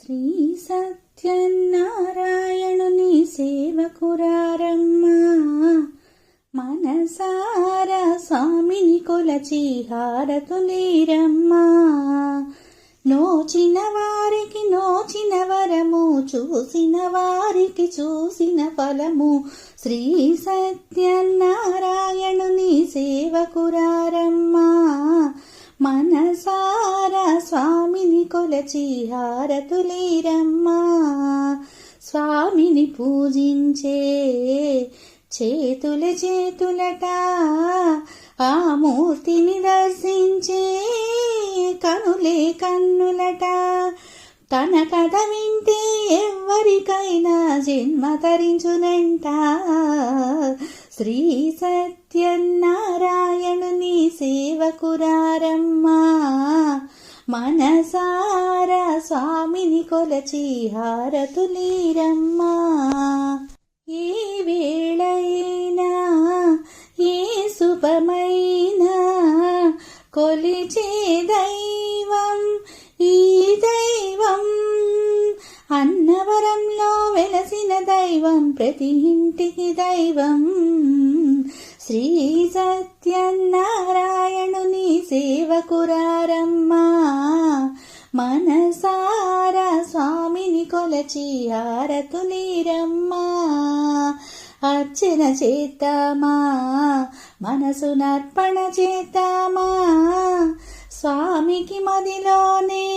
శ్రీ సత్యనారాయణుని సేవకురారమ్మా, మనసారా స్వామిని కొలచి హారతులీరమ్మా. నోచిన వారికి నోచిన వరము, చూసిన వారికి చూసిన ఫలము. శ్రీ సత్యనారాయణుని సేవకురారమ్మా, మనసారా స్వామిని కొలచి హారతులీరమ్మా. స్వామిని పూజించే చేతులట, ఆ మూర్తిని దర్శించే కనులే కన్నులట. తన కథ వింటే ఎవరికైనా జన్మ తరించునంట. శ్రీ సత్యనారాయణుని సేవకురారమ్మా, మనసారా స్వామిని కొలచి హారతులీరమ్మా. ఏ వేళైనా ఏ శుభమైనా కొలిచే దైవం ఈ దైవం. అన్నవరంలో వెలసిన దైవం, ప్రతి ఇంటికి దైవం. శ్రీ సత్యనారాయణుని సేవకురారమ్మా, మనసారా స్వామిని కొలచి హారతులీరమ్మా. అర్చన చేద్దామా, మనసునర్పణ చేద్దామా. స్వామికి మదిలోనే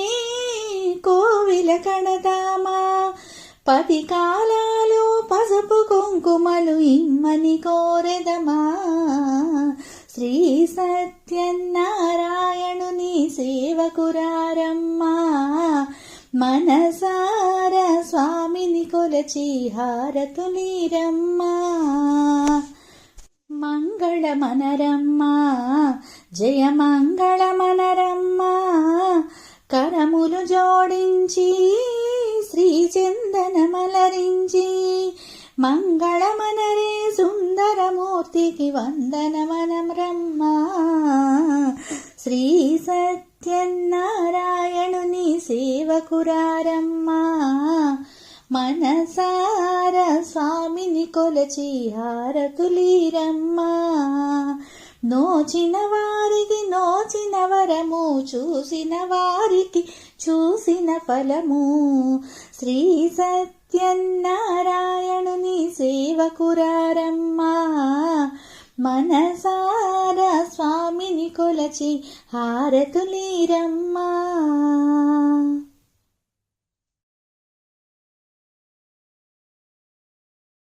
కోవిల కడదామా. 10 కాలాలు పసుపు కుంకుమలు ఇమ్మని కోరెదమా. శ్రీ సత్యనారాయణుని సేవకురారమ్మా, మనసారా స్వామిని కొలచి హారతులీరమ్మా. మంగళమనరమ్మా, జయ మంగళమనరమ్మా. కరములు జోడించి శ్రీ చందనమలరించి, మంగళమనరే సుందరమూర్తికి వందనమనరమ్మా. శ్రీ సత్యనారాయణుని సేవకురారమ్మా, మనసారా స్వామిని కొలచి హారతులీరమ్మా. నోచిన వారికి నోచిన వరము, చూసిన వారికి చూసిన ఫలము. శ్రీ సత్యనారాయణుని సేవకురారమ్మా, మనసారా స్వామిని కొలచి హారతులీరమ్మా.